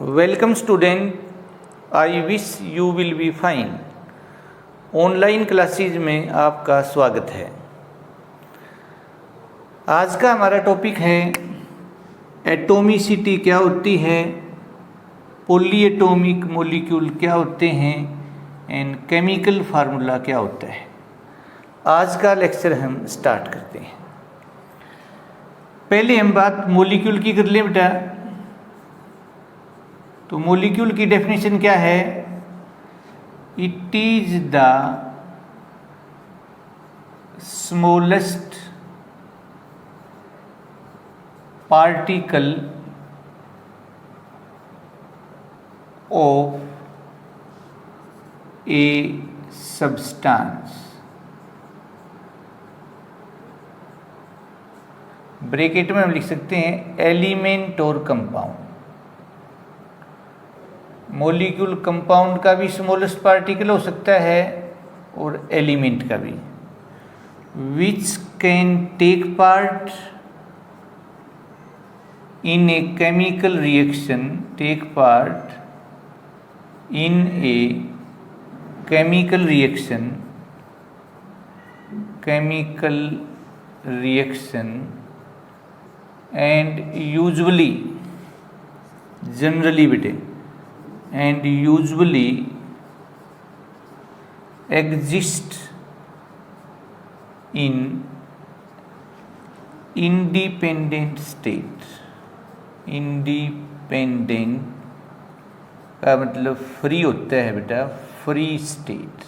Welcome student, I wish you will be fine. Online classes में आपका स्वागत है। आज का हमारा टॉपिक है एटॉमिसिटी क्या होती है, पॉली एटॉमिक मॉलिक्यूल क्या होते हैं एंड केमिकल फार्मूला क्या होता है। आज का लेक्चर हम स्टार्ट करते हैं। पहले हम बात मॉलिक्यूल की कर लें बेटा। तो मॉलिक्यूल की डेफिनेशन क्या है? It is the smallest particle of a substance. Bracket में हम लिख सकते हैं एलिमेंट और कंपाउंड। मॉलिक्यूल कंपाउंड का भी स्मॉलेस्ट पार्टिकल हो सकता है और एलिमेंट का भी, which can take part in a chemical reaction, take part in a chemical reaction and usually, generally बेटे, and usually exist in independent state। Independent का मतलब फ्री होता है बेटा, free state.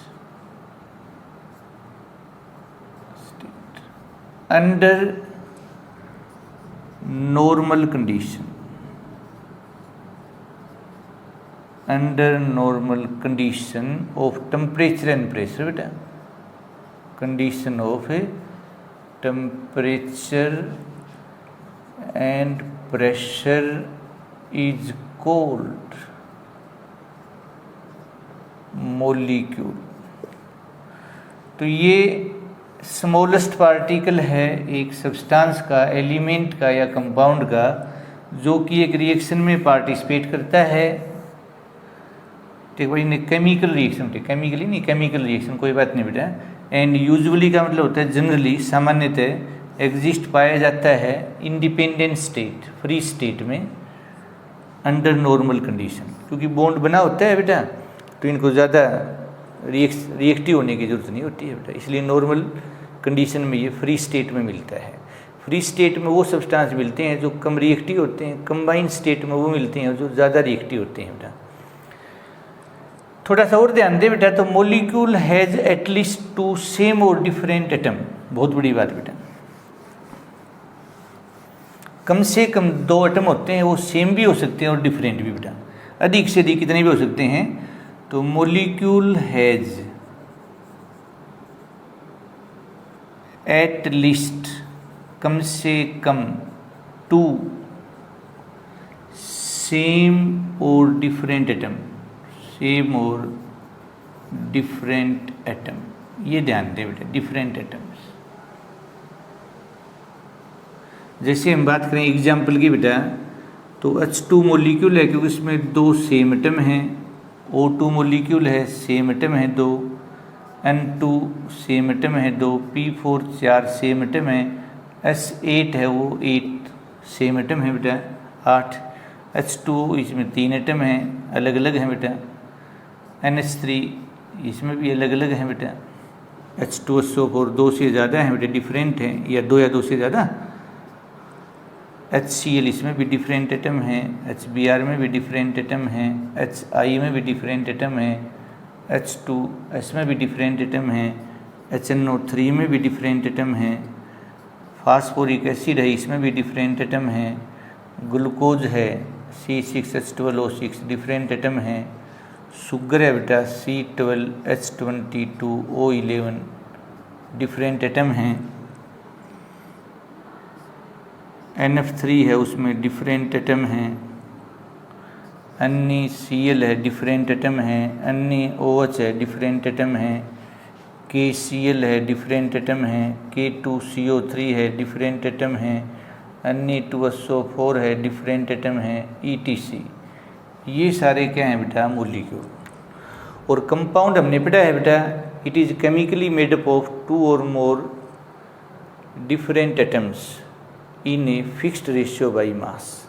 Under normal condition, under normal condition of temperature and pressure बेटा। Condition of temperature and pressure is called molecule. तो ये smallest particle है एक सब्सटेंस का, एलिमेंट का या कंपाउंड का, जो कि एक रिएक्शन में पार्टिसिपेट करता है। ठीक भाई, केमिकल रिएक्शन, केमिकली नहीं, केमिकल रिएक्शन, कोई बात नहीं बेटा। एंड यूजुअली का मतलब होता है जनरली, सामान्यतः एग्जिस्ट पाया जाता है इंडिपेंडेंट स्टेट, फ्री स्टेट में, अंडर नॉर्मल कंडीशन। क्योंकि बॉन्ड बना होता है बेटा, तो इनको ज़्यादा रिएक्टिव होने की जरूरत नहीं होती है बेटा, इसलिए नॉर्मल कंडीशन में ये फ्री स्टेट में मिलता है। फ्री स्टेट में वो सब्सटेंस मिलते हैं जो कम रिएक्टिव होते हैं, कंबाइंड स्टेट में वो मिलते हैं जो ज़्यादा रिएक्टिव होते हैं बेटा। थोड़ा सा और ध्यान दे बेटा। तो molecule has at least to same और डिफरेंट एटम। बहुत बड़ी बात बेटा, कम से कम दो एटम होते हैं, वो सेम भी हो सकते हैं और डिफरेंट भी बेटा, अधिक से अधिक कितने भी हो सकते हैं। तो मॉलिक्यूल हैज एट लीस्ट, कम से कम, टू सेम और डिफरेंट एटम, सेम और डिफरेंट एटम। ये ध्यान दें बेटा, डिफरेंट एटम्स। जैसे हम बात करें एग्जाम्पल की बेटा, तो H2 मॉलिक्यूल है क्योंकि इसमें दो सेम एटम हैं। O2 मॉलिक्यूल है, सेम एटम है दो। N2 सेम एटम है दो। P4 4 सेम एटम है। S8 है वो 8 सेम एटम है बेटा, 8। H2 इसमें 3 एटम हैं, अलग अलग हैं बेटा। NH3 इसमें भी अलग अलग हैं बेटा। H2SO4 दो से ज़्यादा हैं बेटा, डिफरेंट हैं, या दो से ज़्यादा। HCl इसमें भी डिफरेंट एटम हैं। HBr में भी डिफरेंट एटम हैं। HI में भी डिफरेंट एटम हैं। H2 इसमें भी डिफरेंट एटम हैं। HNO3 में भी डिफरेंट एटम हैं। फास्फोरिक एसिड है, इसमें भी डिफरेंट एटम हैं। ग्लूकोज है, C6H12O6 डिफरेंट एटम हैं। शुगर है बेटा, C12H22O11 डिफरेंट एटम हैं। NF3 है, उसमें डिफरेंट एटम हैं। NaCl है, डिफरेंट एटम हैं। NaOH है, डिफरेंट एटम हैं। KCl है, डिफरेंट एटम हैं। K2CO3 है, डिफरेंट एटम हैं। Na2SO4 है, डिफरेंट एटम हैं। ETC ये सारे क्या हैं बेटा, मॉलिक्यूल। और कंपाउंड हमने पढ़ा है बेटा, it is chemically made up of 2 और more different atoms in a fixed ratio by mass.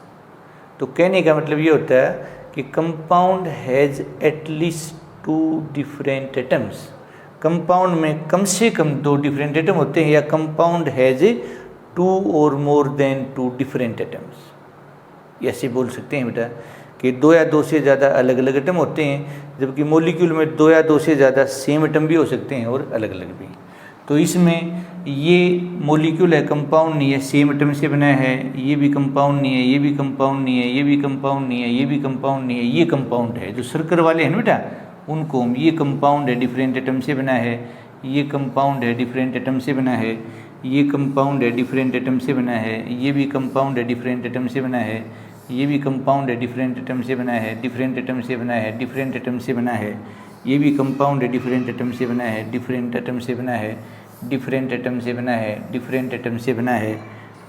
तो कहने का मतलब ये होता है कि compound has at least 2 different atoms. Compound में कम से कम 2 डिफरेंट एटम होते हैं, या कंपाउंड हैज़ 2 और मोर देन 2 डिफरेंट एटम्स। ऐसे बोल सकते हैं बेटा कि 2 या 2 से ज़्यादा अलग अलग एटम होते हैं, जबकि मॉलिक्यूल में 2 या 2 से ज़्यादा सेम एटम भी हो सकते हैं और अलग अलग भी। तो इसमें ये मॉलिक्यूल है, कंपाउंड नहीं है, सेम एटम से बना है। ये भी कंपाउंड नहीं है, ये भी कंपाउंड नहीं है, ये भी कंपाउंड नहीं है, ये भी कंपाउंड नहीं है, ये कंपाउंड है। जो सर्कल वाले हैं ना बेटा, उनको हम ये कंपाउंड है, डिफरेंट एटम से बना है, ये कंपाउंड है, डिफरेंट एटम से बना है, ये कंपाउंड है, डिफरेंट एटम से बना है, ये भी कंपाउंड है, डिफरेंट एटम से बना है, ये भी कंपाउंड है, डिफरेंट एटम से बना है, डिफरेंट एटम से बना है, डिफरेंट एटम से बना है, ये भी कंपाउंड है, डिफरेंट एटम से बना है, डिफरेंट एटम से बना है, डिफरेंट एटम से बना है, डिफरेंट एटम से बना है,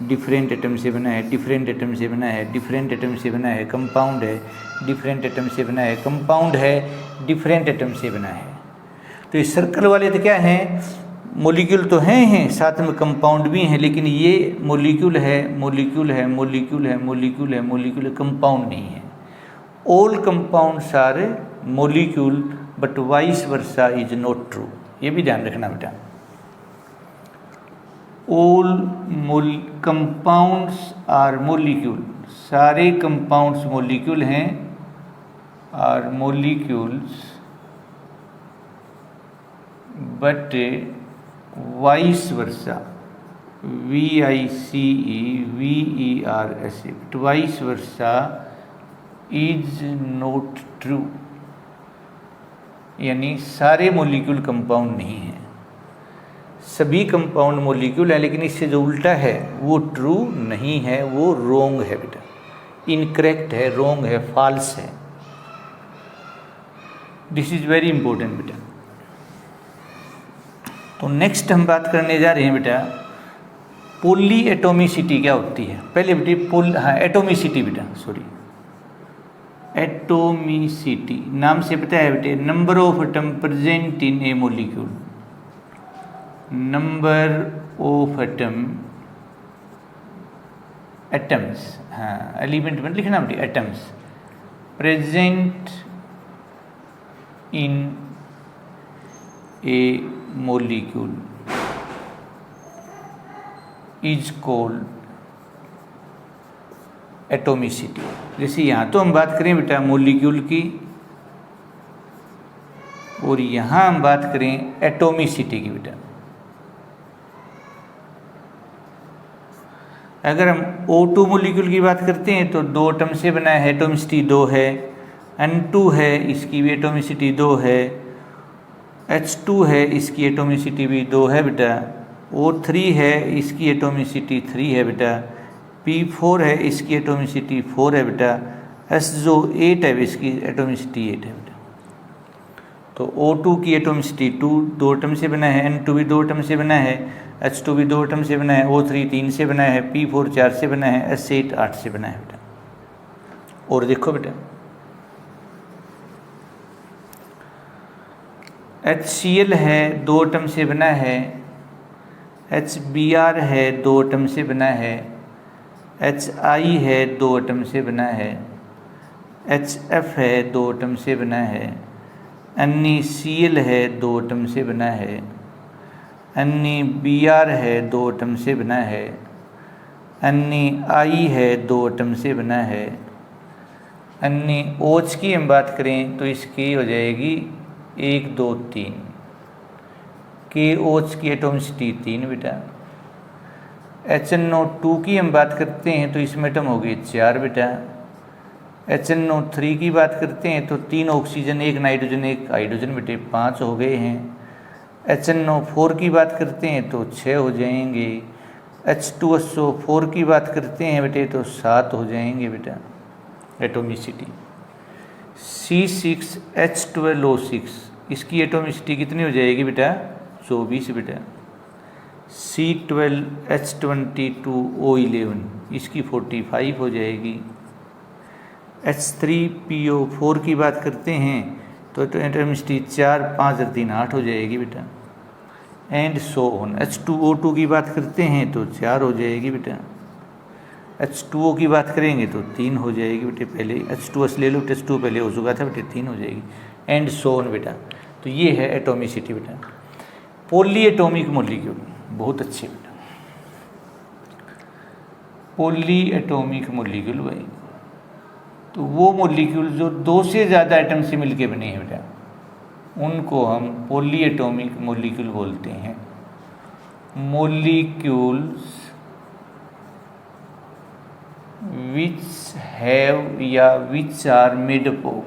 डिफरेंट एटम से बना है, डिफरेंट एटम से बना है, डिफरेंट एटम से बना है, कंपाउंड है, डिफरेंट एटम से बना है, कंपाउंड है, डिफरेंट एटम से बना है। तो ये सर्कल वाले तो क्या हैं, मॉलिक्यूल तो हैं, साथ में कंपाउंड भी हैं, लेकिन ये मॉलिक्यूल है, मॉलिक्यूल है, मॉलिक्यूल है, मॉलिक्यूल है, मॉलिक्यूल है, कंपाउंड नहीं है। All compounds are molecule but vice versa is not true. ये भी ध्यान रखना बेटा। ऑल कंपाउंड्स आर मॉलिक्यूल, सारे कंपाउंड्स मॉलिक्यूल हैं, are molecules but vice versa, VICE vice versa is not true. यानी सारे मॉलिक्यूल कंपाउंड नहीं हैं, सभी कंपाउंड मॉलिक्यूल है, लेकिन इससे जो उल्टा है वो ट्रू नहीं है, वो रोंग है बेटा, इनकरेक्ट है, रोंग है, फॉल्स है। दिस इज वेरी इंपॉर्टेंट बेटा। तो नेक्स्ट हम बात करने जा रहे हैं बेटा, पोली एटोमिसिटी क्या होती है। पहले बेटा एटोमिसिटी बेटा, सॉरी, एटोमिसिटी नाम से पता है बेटे, number of atom present in A molecule, number of atoms, हाँ एलिमेंट में लिखना बेटे, atoms present in A molecule is called atomicity. जैसे यहाँ तो हम बात करें बेटा मॉलिक्यूल की, और यहाँ हम बात करें एटोमिसिटी की बेटा। अगर हम O2 मॉलिक्यूल की बात करते हैं तो 2 एटम से बना है, एटोमिसिटी 2 है। N2 है, इसकी भी एटोमिसिटी 2 है। H2 है, इसकी एटोमिसिटी भी 2 है बेटा। O3 है, इसकी एटोमिसिटी 3 है बेटा। P4 है, इसकी एटोमिसिटी 4 है बेटा। S जो 8 है, इसकी एटोमिसिटी 8 है बेटा। तो O2 की एटोमिसिटी 2 एटम से बना है, N2 भी 2 एटम से बना है, H2 भी 2 एटम से बना है, O3 3 से बना है, P4 4 से बना है, S8 8 से बना है बेटा। और देखो बेटा HCl है, 2 एटम से बना है, HBr है, 2 एटम से बना है, HI है, 2 एटम से बना है, HF है, 2 एटम से बना है, NeCl है, 2 एटम से बना है, NeBr है, 2 एटम से बना है, NeI है, 2 एटम से बना है। NeOH की हम बात करें तो इसकी हो जाएगी 1 2 3। KOH की एटोमिसिटी 3 बेटा। HNO2 की हम बात करते हैं तो इसमें एटम हो गए 4 बेटा। HNO3 की बात करते हैं तो 3 ऑक्सीजन 1 नाइट्रोजन 1 हाइड्रोजन बेटे 5 हो गए हैं। HNO4 की बात करते हैं तो 6 हो जाएंगे। H2SO4 की बात करते हैं बेटे तो 7 हो जाएंगे बेटा एटोमिसिटी। C6H12O6 इसकी एटोमिसिटी कितनी हो जाएगी बेटा 24 बेटा। C12H22O11 इसकी 45 हो जाएगी। H3PO4 की बात करते हैं तो एटॉमिसिटी 4, 5 और 3 8 हो जाएगी बेटा, एंड सो ऑन। H2O2 की बात करते हैं तो 4 हो जाएगी बेटा, H2O की बात करेंगे तो 3 हो जाएगी बेटे, पहले H2S ले लो, H2 पहले हो चुका था बेटे, 3 हो जाएगी, एंड सो ऑन बेटा। तो ये है एटॉमिसिटी बेटा। पॉली एटॉमिक मॉलिक्यूल बहुत अच्छे बेटा, पॉली एटॉमिक मॉलिक्यूल भाई, तो वो मॉलिक्यूल जो 2 से ज़्यादा एटम से मिलके बने हैं बेटा, उनको हम पॉली एटॉमिक मॉलिक्यूल बोलते हैं। मॉलिक्यूल्स विच हैव या which are made up of,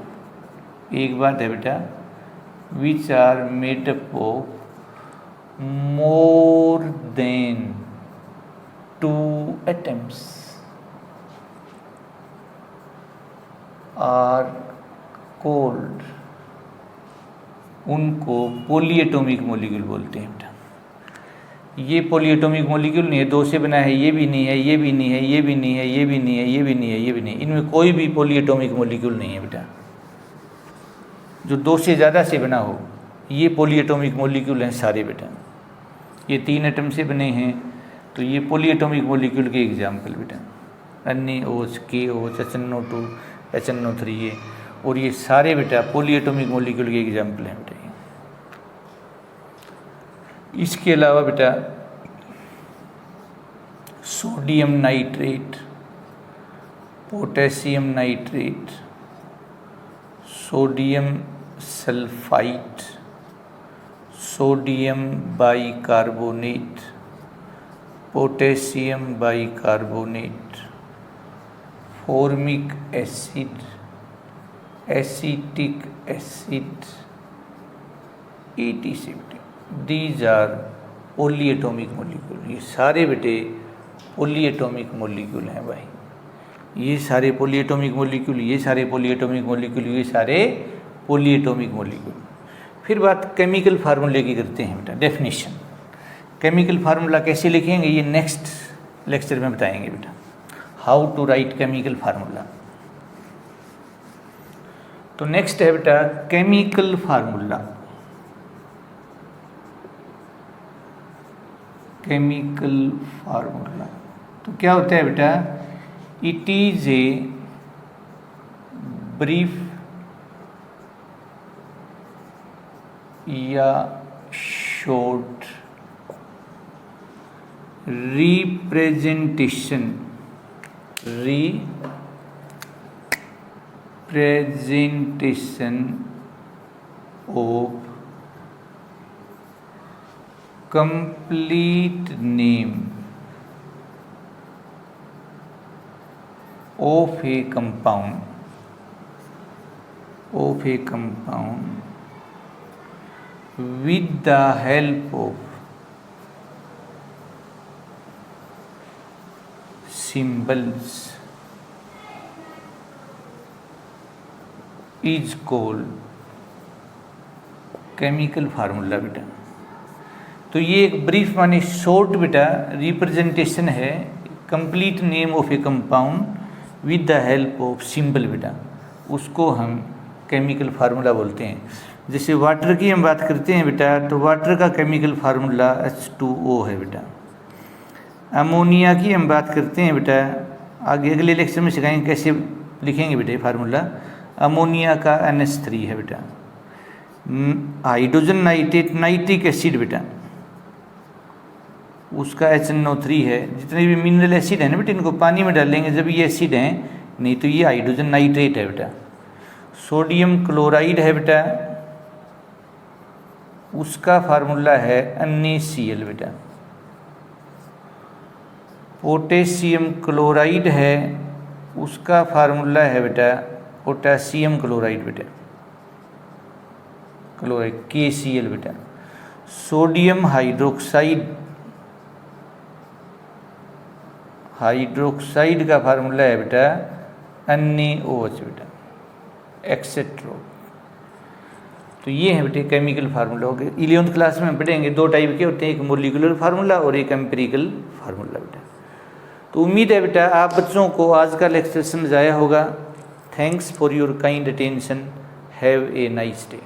एक बात है बेटा, which are made up of more than 2 atoms are called, उनको पॉली एटॉमिक मॉलिक्यूल बोलते हैं बेटा। ये पॉली एटॉमिक मॉलिक्यूल नहीं है, 2 से बना है, ये भी नहीं है, ये भी नहीं है, ये भी नहीं है, ये भी नहीं है, ये भी नहीं है, ये भी नहीं है, इनमें कोई भी पॉली एटॉमिक मॉलिक्यूल नहीं है बेटा। जो 2 से ज़्यादा से बना हो, ये पॉली एटॉमिक मॉलिक्यूल हैं सारे बेटा। ये 3 एटम से बने हैं तो ये पॉली एटॉमिक मॉलिक्यूल के एग्जाम्पल बेटा, NaOH, KOH, HNO2, HNO3 ये, और ये सारे बेटा पॉली एटॉमिक मॉलिक्यूल के एग्जाम्पल हैं बेटा। इसके अलावा बेटा sodium nitrate, potassium nitrate, sodium sulphide, sodium bicarbonate, potassium bicarbonate, formic acid, acetic acid, ETC, these are polyatomic molecule. ये सारे बेटे पॉली एटॉमिक मॉलिक्यूल हैं भाई, ये सारे पॉली एटॉमिक मॉलिक्यूल, ये सारे पॉली एटॉमिक मॉलिक्यूल, ये सारे पॉली एटॉमिक मॉलिक्यूल। फिर बात केमिकल फार्मूले की करते हैं बेटा, डेफिनेशन। केमिकल फार्मूला कैसे लिखेंगे ये नेक्स्ट लेक्चर में बताएंगे बेटा, how to write chemical formula. तो नेक्स्ट है बेटा केमिकल फार्मूला। केमिकल फार्मूला तो क्या होता है बेटा, इट इज ए ब्रीफ या short representation of complete name of a compound with the help of symbols is called chemical formula बेटा। तो ये एक ब्रीफ माने शॉर्ट बेटा रिप्रेजेंटेशन है, complete name of A compound with the help of symbol बेटा, उसको हम केमिकल फार्मूला बोलते हैं। जैसे वाटर की हम बात करते हैं बेटा, तो वाटर का केमिकल फार्मूला H2O है बेटा। अमोनिया की हम बात करते हैं बेटा, आगे अगले लेक्चर में सिखाएंगे कैसे लिखेंगे बेटा ये फार्मूला। अमोनिया का NH3 है बेटा। हाइड्रोजन नाइट्रेट नाइट्रिक एसिड बेटा, उसका HNO3 है। जितने भी मिनरल एसिड है ना बेटा, इनको पानी में डालेंगे जब ये एसिड हैं, नहीं तो ये हाइड्रोजन नाइट्रेट है बेटा। सोडियम क्लोराइड है बेटा, उसका फार्मूला है NaCl बेटा। पोटेशियम क्लोराइड है, उसका फार्मूला है बेटा पोटेशियम क्लोराइड बेटा, क्लोराइड KCl बेटा। सोडियम हाइड्रोक्साइड का फार्मूला है बेटा NaOH बेटा, एक्सेट्रा। तो ये है बेटे केमिकल फार्मूला हो गए। 11th क्लास में पढ़ेंगे, 2 टाइप के होते हैं, एक मोलिकुलर फार्मूला और एक एम्पिरिकल फार्मूला बेटा। तो उम्मीद है बेटा आप बच्चों को आज का लेक्चर समझ आया होगा। Thanks for your kind attention. Have a nice day.